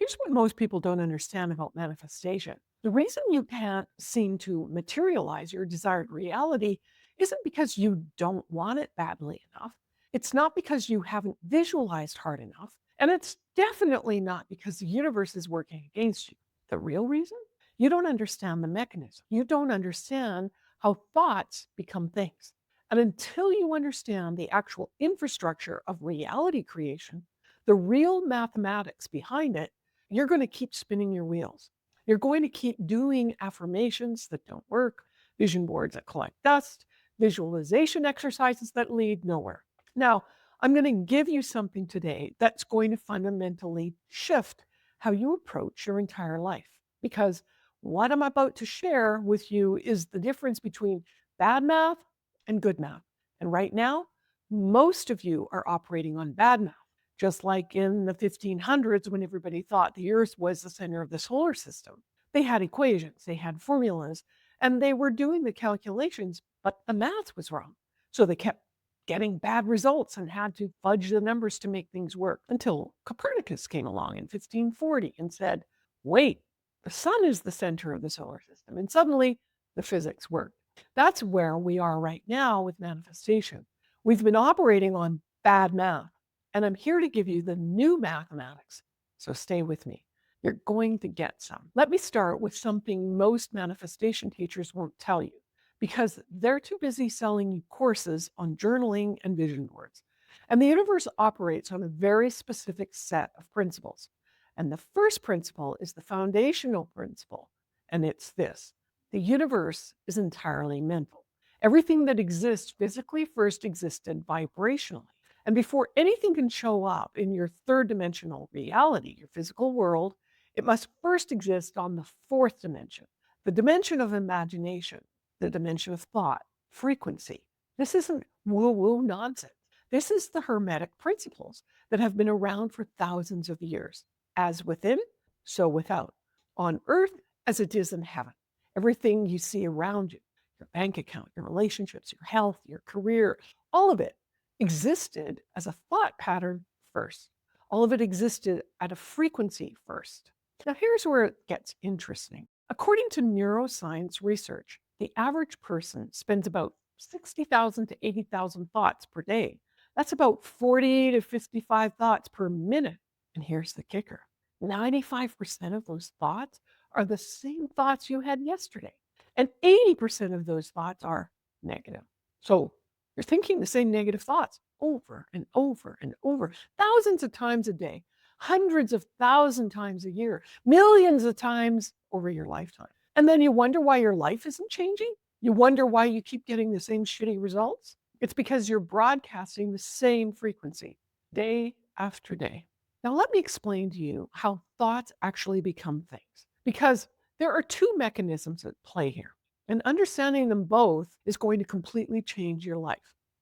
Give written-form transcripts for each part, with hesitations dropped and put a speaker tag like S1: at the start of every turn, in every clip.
S1: Here's what most people don't understand about manifestation. The reason you can't seem to materialize your desired reality isn't because you don't want it badly enough. It's not because you haven't visualized hard enough. And it's definitely not because the universe is working against you. The real reason? You don't understand the mechanism. You don't understand how thoughts become things. And until you understand the actual infrastructure of reality creation, the real mathematics behind it, you're going to keep spinning your wheels. You're going to keep doing affirmations that don't work, vision boards that collect dust, visualization exercises that lead nowhere. Now, I'm going to give you something today that's going to fundamentally shift how you approach your entire life. Because what I'm about to share with you is the difference between bad math and good math. And right now, most of you are operating on bad math. Just like in the 1500s, when everybody thought the Earth was the center of the solar system, they had equations, they had formulas, and they were doing the calculations, but the math was wrong. So they kept getting bad results and had to fudge the numbers to make things work until Copernicus came along in 1540 and said, wait, the sun is the center of the solar system. And suddenly the physics worked. That's where we are right now with manifestation. We've been operating on bad math. And I'm here to give you the new mathematics. So stay with me. You're going to get some. Let me start with something most manifestation teachers won't tell you because they're too busy selling you courses on journaling and vision boards. And the universe operates on a very specific set of principles. And the first principle is the foundational principle. And it's this: the universe is entirely mental. Everything that exists physically first existed vibrationally. And before anything can show up in your third dimensional reality, your physical world, it must first exist on the fourth dimension, the dimension of imagination, the dimension of thought, frequency. This isn't woo-woo nonsense. This is the Hermetic principles that have been around for thousands of years. As within, so without. On earth as it is in heaven. Everything you see around you, your bank account, your relationships, your health, your career, all of it existed as a thought pattern first. All of it existed at a frequency first. Now, here's where it gets interesting. According to neuroscience research, the average person spends about 60,000 to 80,000 thoughts per day. That's about 40 to 55 thoughts per minute. And here's the kicker: 95% of those thoughts are the same thoughts you had yesterday. And 80% of those thoughts are negative. So you're thinking the same negative thoughts over and over and over, thousands of times a day, hundreds of thousand times a year, millions of times over your lifetime. And then you wonder why your life isn't changing? You wonder why you keep getting the same shitty results? It's because you're broadcasting the same frequency day after day. Now, let me explain to you how thoughts actually become things, because there are two mechanisms at play here. And understanding them both is going to completely change your life.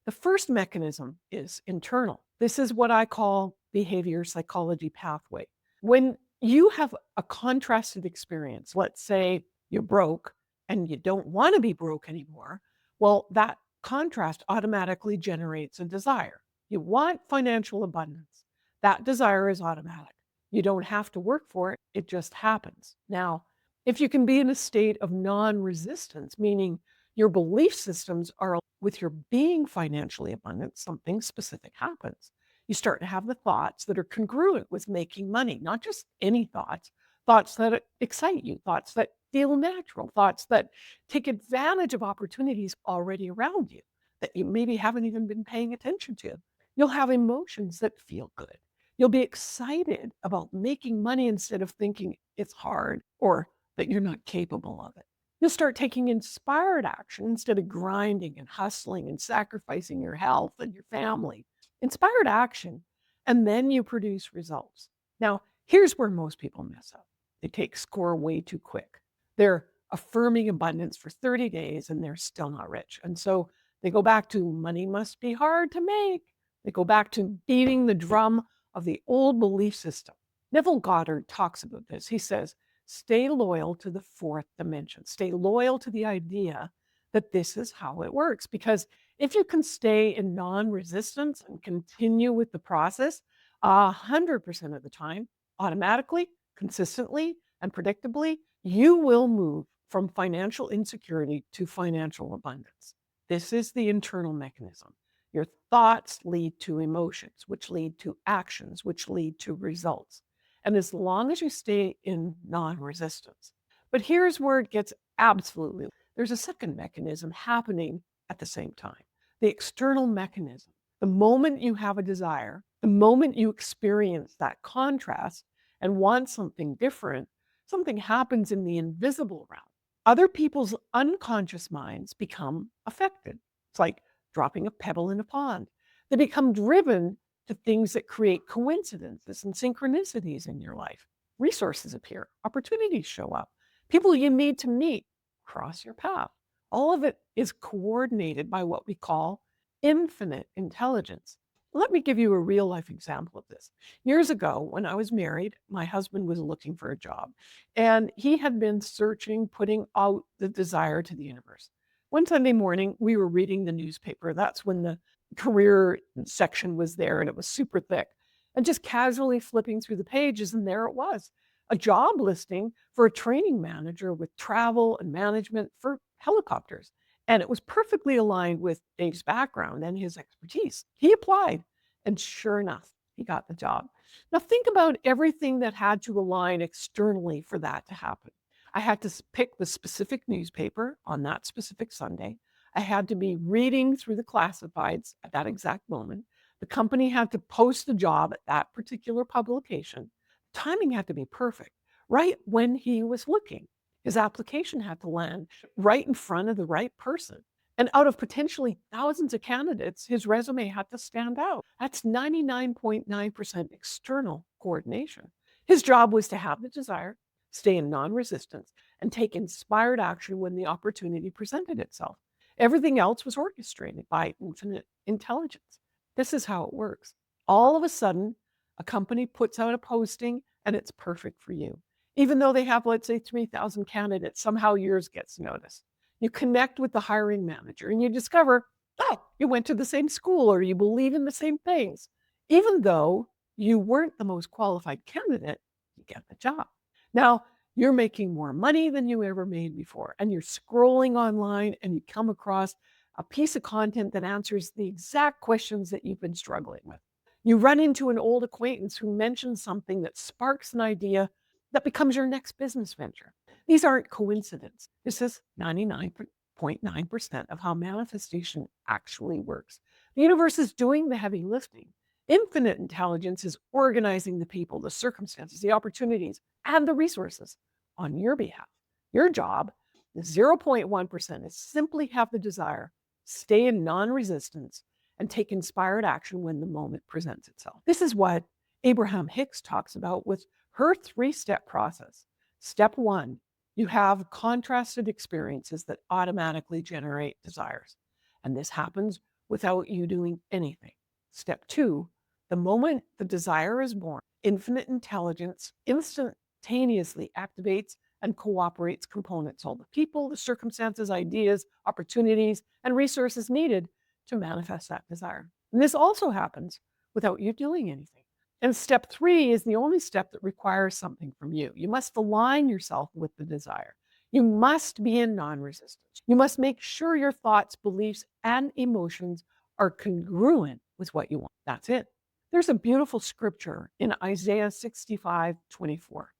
S1: The first mechanism is internal. This is what I call behavior psychology pathway. When you have a contrasted experience, let's say you're broke and you don't want to be broke anymore, well, that contrast automatically generates a desire. You want financial abundance. That desire is automatic. You don't have to work for it, it just happens. Now, if you can be in a state of non-resistance, meaning your belief systems are with your being financially abundant, something specific happens. You start to have the thoughts that are congruent with making money, not just any thoughts, thoughts that excite you, thoughts that feel natural, thoughts that take advantage of opportunities already around you that you maybe haven't even been paying attention to. You'll have emotions that feel good. You'll be excited about making money instead of thinking it's hard or that you're not capable of it. You'll start taking inspired action instead of grinding and hustling and sacrificing your health and your family. Inspired action, and then you produce results. Now, here's where most people mess up. They take score way too quick. They're affirming abundance for 30 days and they're still not rich. And so they go back to money must be hard to make. They go back to beating the drum of the old belief system. Neville Goddard talks about this. He says, stay loyal to the fourth dimension. Stay loyal to the idea that this is how it works. Because if you can stay in non-resistance and continue with the process 100% of the time, automatically, consistently and predictably, you will move from financial insecurity to financial abundance. This is the internal mechanism. Your thoughts lead to emotions, which lead to actions, which lead to results. And as long as you stay in non resistance. But here's where it gets absolutely, there's a second mechanism happening at the same time, the external mechanism. The moment you have a desire, the moment you experience that contrast and want something different, something happens in the invisible realm. Other people's unconscious minds become affected. It's like dropping a pebble in a pond. They become driven to things that create coincidences and synchronicities in your life. Resources appear, opportunities show up, people you need to meet cross your path. All of it is coordinated by what we call infinite intelligence. Let me give you a real life example of this. Years ago, when I was married, my husband was looking for a job, and he had been searching, putting out the desire to the universe. One Sunday morning, we were reading the newspaper. That's when the career section was there, and it was super thick. And just casually flipping through the pages, and there it was, a job listing for a training manager with travel and management for helicopters. And it was perfectly aligned with Dave's background and his expertise. He applied, and sure enough, he got the job. Now, think about everything that had to align externally for that to happen. I had to pick the specific newspaper on that specific Sunday. I had to be reading through the classifieds at that exact moment. The company had to post the job at that particular publication. Timing had to be perfect, right when he was looking. His application had to land right in front of the right person. And out of potentially thousands of candidates, his resume had to stand out. That's 99.9% external coordination. His job was to have the desire, stay in non resistance, and take inspired action when the opportunity presented itself. Everything else was orchestrated by infinite intelligence. This is how it works. All of a sudden, a company puts out a posting and it's perfect for you. Even though they have, let's say, 3,000 candidates, somehow yours gets noticed. You connect with the hiring manager and you discover, oh, you went to the same school or you believe in the same things. Even though you weren't the most qualified candidate, you get the job. Now, you're making more money than you ever made before, and you're scrolling online and you come across a piece of content that answers the exact questions that you've been struggling with. You run into an old acquaintance who mentions something that sparks an idea that becomes your next business venture. These aren't coincidences. This is 99.9% of how manifestation actually works. The universe is doing the heavy lifting. Infinite intelligence is organizing the people, the circumstances, the opportunities, and the resources on your behalf. Your job, the 0.1%, is simply have the desire, stay in non resistance, and take inspired action when the moment presents itself. This is what Abraham Hicks talks about with her 3-step process. Step 1, you have contrasted experiences that automatically generate desires. And this happens without you doing anything. Step 2, the moment the desire is born, infinite intelligence instantaneously activates and cooperates components, all the people, the circumstances, ideas, opportunities, and resources needed to manifest that desire. And this also happens without you doing anything. And step 3 is the only step that requires something from you. You must align yourself with the desire. You must be in non resistance. You must make sure your thoughts, beliefs, and emotions are congruent with what you want. That's it. There's a beautiful scripture in Isaiah 65:24.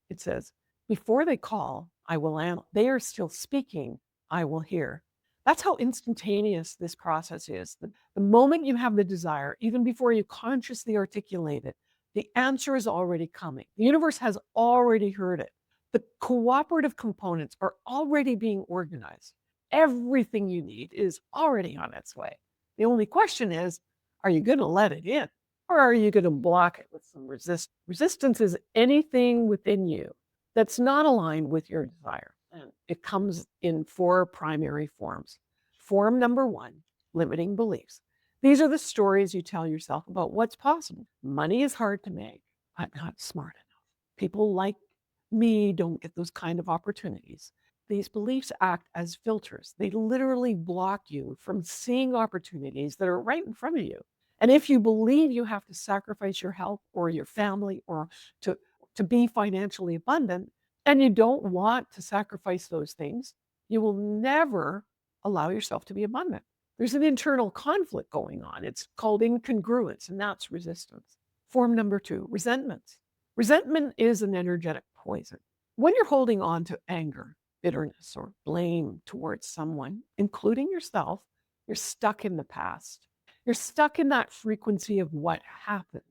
S1: It says, before they call, I will answer. They are still speaking, I will hear. That's how instantaneous this process is. The moment you have the desire, even before you consciously articulate it, the answer is already coming. The universe has already heard it. The cooperative components are already being organized. Everything you need is already on its way. The only question is, are you going to let it in? Or are you going to block it with some resistance? Is anything within you that's not aligned with your desire. And it comes in 4 primary forms. Form number 1, limiting beliefs. These are the stories you tell yourself about what's possible. Money is hard to make. I'm not smart enough. People like me don't get those kind of opportunities. These beliefs act as filters. They literally block you from seeing opportunities that are right in front of you. And if you believe you have to sacrifice your health or your family or to to be financially abundant, and you don't want to sacrifice those things, you will never allow yourself to be abundant. There's an internal conflict going on. It's called incongruence, and that's resistance. Form number 2, resentment. Resentment is an energetic poison. When you're holding on to anger, bitterness, or blame towards someone, including yourself, you're stuck in the past. You're stuck in that frequency of what happened.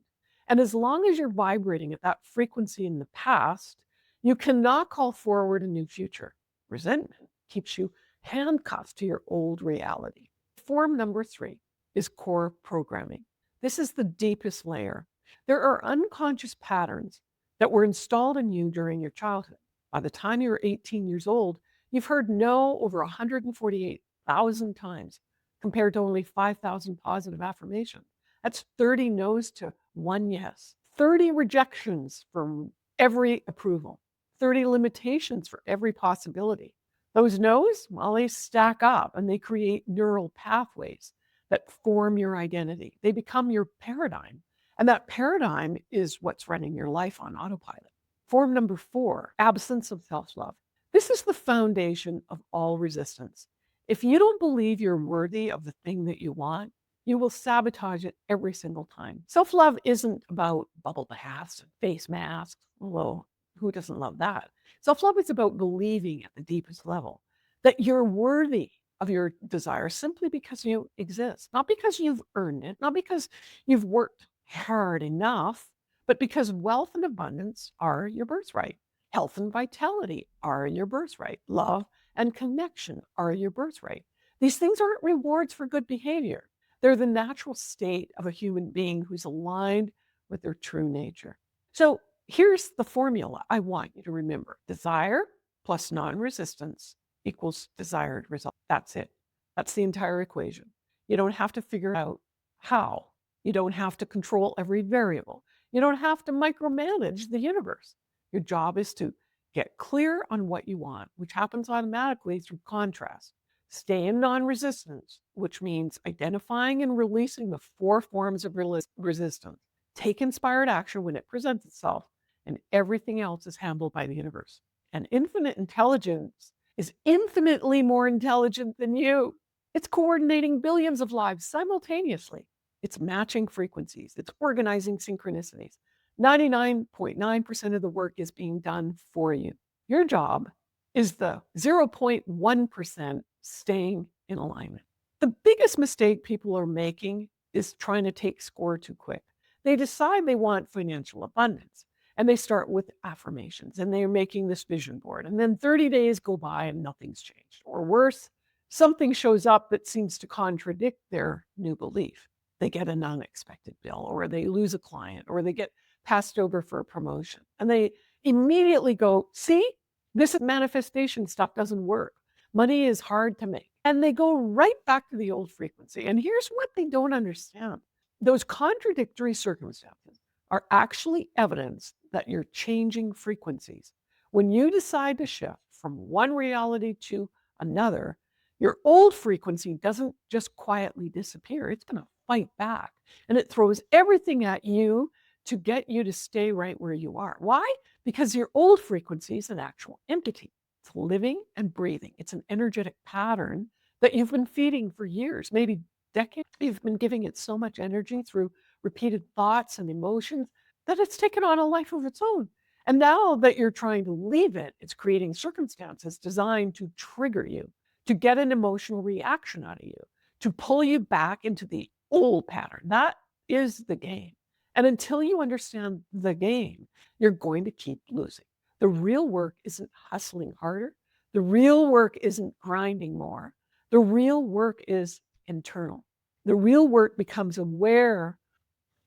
S1: And as long as you're vibrating at that frequency in the past, you cannot call forward a new future. Resentment keeps you handcuffed to your old reality. Form number 3 is core programming. This is the deepest layer. There are unconscious patterns that were installed in you during your childhood. By the time you were 18 years old, you've heard no over 148,000 times compared to only 5,000 positive affirmations. That's 30 no's to 1 yes, 30 rejections from every approval, 30 limitations for every possibility. Those no's, well, they stack up and they create neural pathways that form your identity. They become your paradigm. And that paradigm is what's running your life on autopilot. Form number 4, absence of self-love. This is the foundation of all resistance. If you don't believe you're worthy of the thing that you want, you will sabotage it every single time. Self-love isn't about bubble baths and face masks, although who doesn't love that? Self-love is about believing at the deepest level that you're worthy of your desire simply because you exist, not because you've earned it, not because you've worked hard enough, but because wealth and abundance are your birthright. Health and vitality are your birthright. Love and connection are your birthright. These things aren't rewards for good behavior. They're the natural state of a human being who's aligned with their true nature. So here's the formula I want you to remember. Desire plus non-resistance equals desired result. That's it. That's the entire equation. You don't have to figure out how. You don't have to control every variable. You don't have to micromanage the universe. Your job is to get clear on what you want, which happens automatically through contrast. Stay in non-resistance, which means identifying and releasing the 4 forms of resistance. Take inspired action when it presents itself, and everything else is handled by the universe. And infinite intelligence is infinitely more intelligent than you. It's coordinating billions of lives simultaneously. It's matching frequencies. It's organizing synchronicities. 99.9% of the work is being done for you. Your job is the 0.1% staying in alignment. The biggest mistake people are making is trying to take score too quick. They decide they want financial abundance and they start with affirmations and they're making this vision board. And then 30 days go by and nothing's changed. Or worse, something shows up that seems to contradict their new belief. They get an unexpected bill, or they lose a client, or they get passed over for a promotion. And they immediately go, see, this manifestation stuff doesn't work. Money is hard to make. And they go right back to the old frequency. And here's what they don't understand. Those contradictory circumstances are actually evidence that you're changing frequencies. When you decide to shift from one reality to another, your old frequency doesn't just quietly disappear. It's going to fight back. And it throws everything at you to get you to stay right where you are. Why? Because your old frequency is an actual entity. It's living and breathing. It's an energetic pattern that you've been feeding for years, maybe decades. You've been giving it so much energy through repeated thoughts and emotions that it's taken on a life of its own. And now that you're trying to leave it, it's creating circumstances designed to trigger you, to get an emotional reaction out of you, to pull you back into the old pattern. That is the game. And until you understand the game, you're going to keep losing. The real work isn't hustling harder. The real work isn't grinding more. The real work is internal. The real work becomes aware.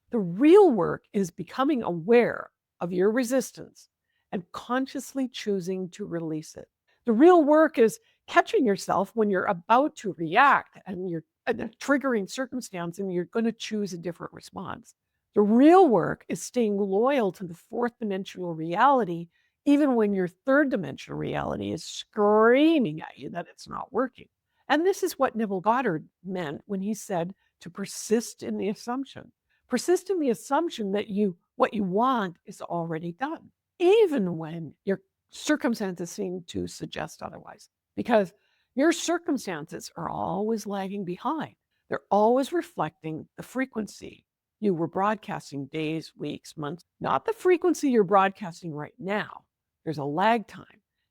S1: The real work is becoming aware of your resistance and consciously choosing to release it. The real work is catching yourself when you're about to react and you're in a triggering circumstance and you're going to choose a different response. The real work is staying loyal to the 4th dimensional reality, even when your 3rd dimensional reality is screaming at you that it's not working. And this is what Neville Goddard meant when he said to persist in the assumption. Persist in the assumption that what you want is already done. even when your circumstances seem to suggest otherwise, because your circumstances are always lagging behind. They're always reflecting the frequency you were broadcasting days, weeks, months, not the frequency you're broadcasting right now. There's a lag time.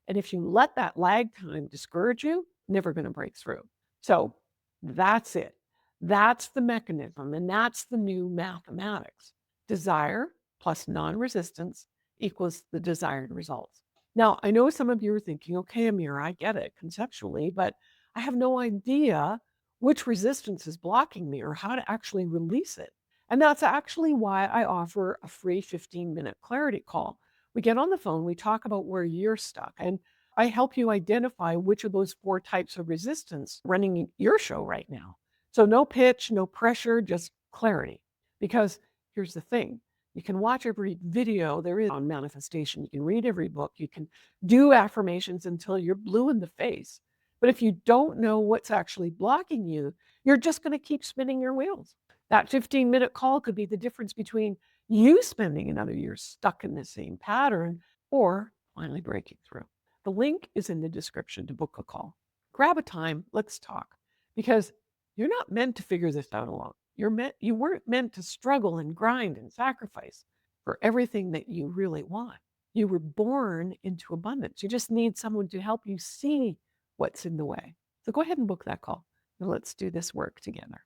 S1: And if you let that lag time discourage you, never going to break through. So that's it. That's the mechanism, and that's the new mathematics. Desire plus non-resistance equals the desired results. Now, I know some of you are thinking, okay, Amir, I get it conceptually, but I have no idea which resistance is blocking me or how to actually release it. And that's actually why I offer a free 15-minute clarity call. We get on the phone, we talk about where you're stuck, and I help you identify which of those 4 types of resistance running your show right now. So no pitch, no pressure, just clarity. Because here's the thing, you can watch every video there is on manifestation. You can read every book. You can do affirmations until you're blue in the face. But if you don't know what's actually blocking you, you're just going to keep spinning your wheels. That 15-minute call could be the difference between you spending another year stuck in the same pattern or finally breaking through. The link is in the description to book a call. Grab a time, let's talk, because you're not meant to figure this out alone. You weren't meant to struggle and grind and sacrifice for everything that you really want. You were born into abundance. You just need someone to help you see what's in the way. So go ahead and book that call and let's do this work together.